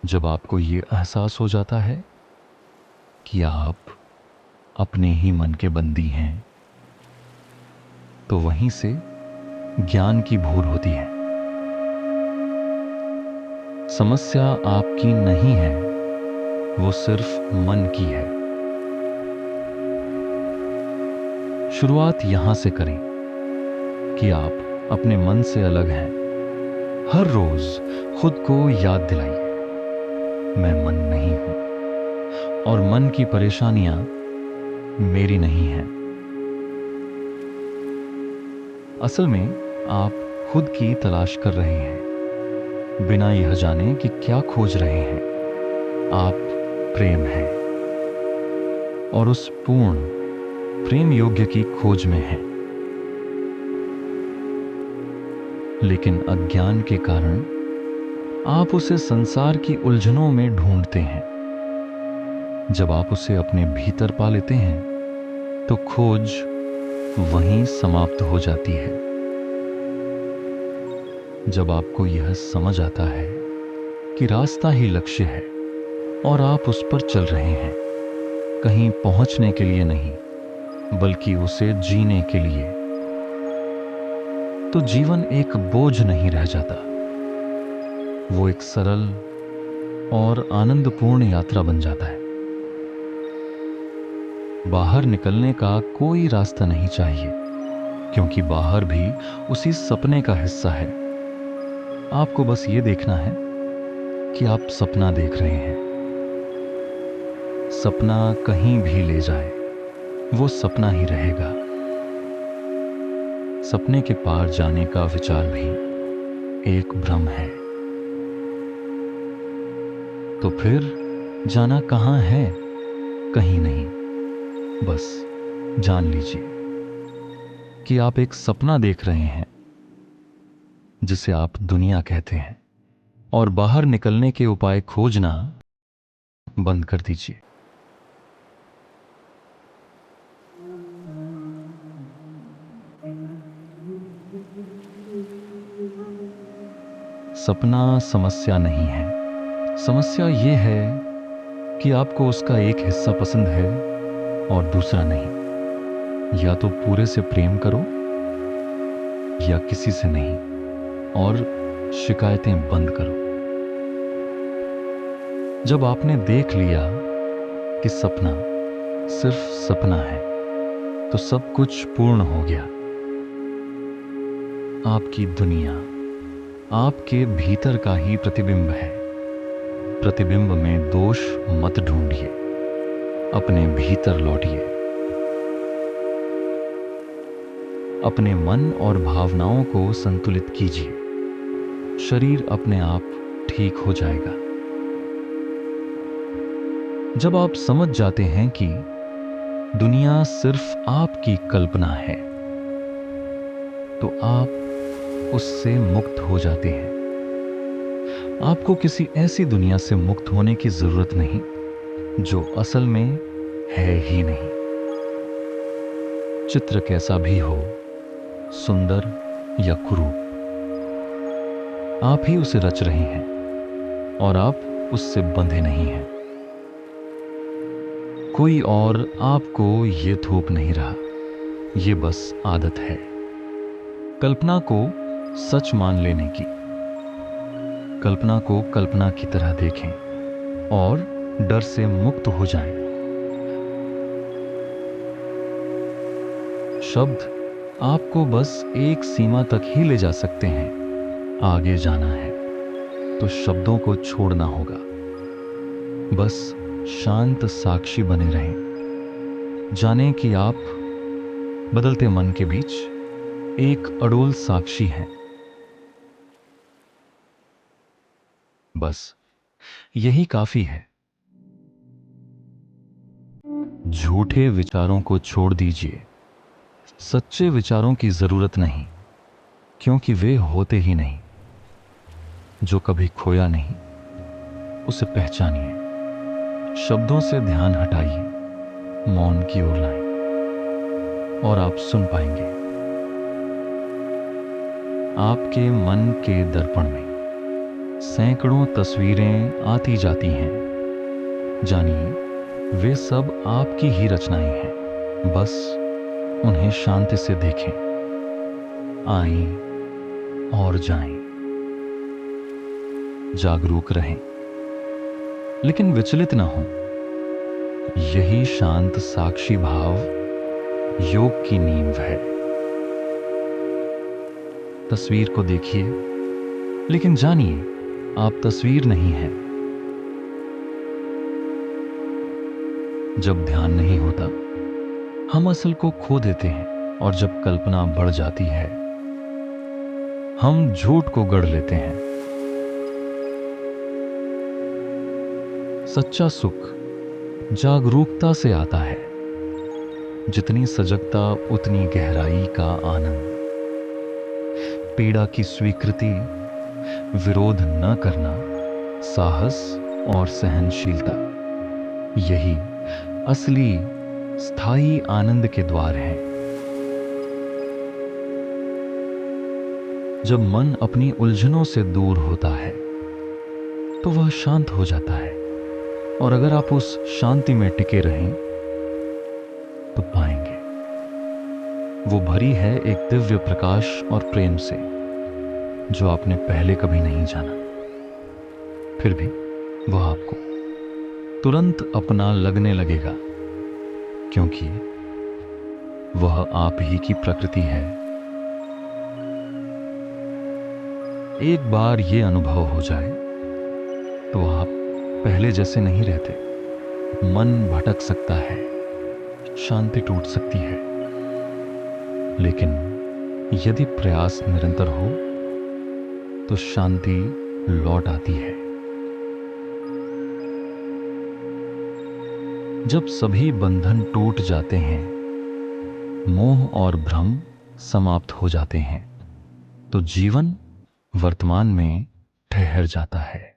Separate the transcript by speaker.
Speaker 1: जब आपको ये एहसास हो जाता है कि आप अपने ही मन के बंदी हैं, तो वहीं से ज्ञान की भूर होती है। समस्या आपकी नहीं है, वो सिर्फ मन की है। शुरुआत यहां से करें कि आप अपने मन से अलग हैं। हर रोज खुद को याद दिलाइए, मैं मन नहीं हूं और मन की परेशानियां मेरी नहीं हैं। असल में आप खुद की तलाश कर रहे हैं, बिना यह जाने कि क्या खोज रहे हैं। आप प्रेम हैं और उस पूर्ण प्रेम योग्य की खोज में हैं। लेकिन अज्ञान के कारण आप उसे संसार की उलझनों में ढूंढते हैं। जब आप उसे अपने भीतर पा लेते हैं तो खोज वहीं समाप्त हो जाती है। जब आपको यह समझ आता है कि रास्ता ही लक्ष्य है और आप उस पर चल रहे हैं, कहीं पहुंचने के लिए नहीं बल्कि उसे जीने के लिए, तो जीवन एक बोझ नहीं रह जाता। वो एक सरल और आनंदपूर्ण यात्रा बन जाता है। बाहर निकलने का कोई रास्ता नहीं चाहिए, क्योंकि बाहर भी उसी सपने का हिस्सा है। आपको बस ये देखना है कि आप सपना देख रहे हैं। सपना कहीं भी ले जाए, वो सपना ही रहेगा। सपने के पार जाने का विचार भी एक भ्रम है। तो फिर जाना कहां है? कहीं नहीं। बस जान लीजिए कि आप एक सपना देख रहे हैं जिसे आप दुनिया कहते हैं, और बाहर निकलने के उपाय खोजना बंद कर दीजिए। सपना समस्या नहीं है। समस्या ये है कि आपको उसका एक हिस्सा पसंद है और दूसरा नहीं। या तो पूरे से प्रेम करो या किसी से नहीं, और शिकायतें बंद करो। जब आपने देख लिया कि सपना सिर्फ सपना है, तो सब कुछ पूर्ण हो गया। आपकी दुनिया आपके भीतर का ही प्रतिबिंब है। प्रतिबिंब में दोष मत ढूंढिए, अपने भीतर लौटिए। अपने मन और भावनाओं को संतुलित कीजिए। शरीर अपने आप ठीक हो जाएगा। जब आप समझ जाते हैं कि दुनिया सिर्फ आपकी कल्पना है, तो आप उससे मुक्त हो जाते हैं। आपको किसी ऐसी दुनिया से मुक्त होने की जरूरत नहीं जो असल में है ही नहीं। चित्र कैसा भी हो, सुंदर या कुरूप, आप ही उसे रच रहे हैं और आप उससे बंधे नहीं हैं। कोई और आपको ये थोप नहीं रहा। ये बस आदत है कल्पना को सच मान लेने की। कल्पना को कल्पना की तरह देखें और डर से मुक्त हो जाएं। शब्द आपको बस एक सीमा तक ही ले जा सकते हैं। आगे जाना है तो शब्दों को छोड़ना होगा। बस शांत साक्षी बने रहें। जानें कि आप बदलते मन के बीच एक अड़ोल साक्षी हैं। बस यही काफी है। झूठे विचारों को छोड़ दीजिए। सच्चे विचारों की जरूरत नहीं, क्योंकि वे होते ही नहीं। जो कभी खोया नहीं, उसे पहचानिए। शब्दों से ध्यान हटाइए, मौन की ओर लाएं, और आप सुन पाएंगे। आपके मन के दर्पण में सैकड़ों तस्वीरें आती जाती हैं, जानिए वे सब आपकी ही रचनाएं हैं। बस उन्हें शांति से देखें, आएं और जाएं। जागरूक रहें, लेकिन विचलित ना हो। यही शांत साक्षी भाव योग की नींव है। तस्वीर को देखिए, लेकिन जानिए आप तस्वीर नहीं हैं। जब ध्यान नहीं होता, हम असल को खो देते हैं, और जब कल्पना बढ़ जाती है, हम झूठ को गढ़ लेते हैं। सच्चा सुख जागरूकता से आता है। जितनी सजगता उतनी गहराई का आनंद। पीड़ा की स्वीकृति, विरोध न करना, साहस और सहनशीलता, यही असली स्थायी आनंद के द्वार हैं। जब मन अपनी उलझनों से दूर होता है तो वह शांत हो जाता है, और अगर आप उस शांति में टिके रहें तो पाएंगे वो भरी है एक दिव्य प्रकाश और प्रेम से, जो आपने पहले कभी नहीं जाना। फिर भी वह आपको तुरंत अपना लगने लगेगा, क्योंकि वह आप ही की प्रकृति है। एक बार ये अनुभव हो जाए तो आप पहले जैसे नहीं रहते। मन भटक सकता है, शांति टूट सकती है, लेकिन यदि प्रयास निरंतर हो तो शांति लौट आती है। जब सभी बंधन टूट जाते हैं, मोह और भ्रम समाप्त हो जाते हैं, तो जीवन वर्तमान में ठहर जाता है।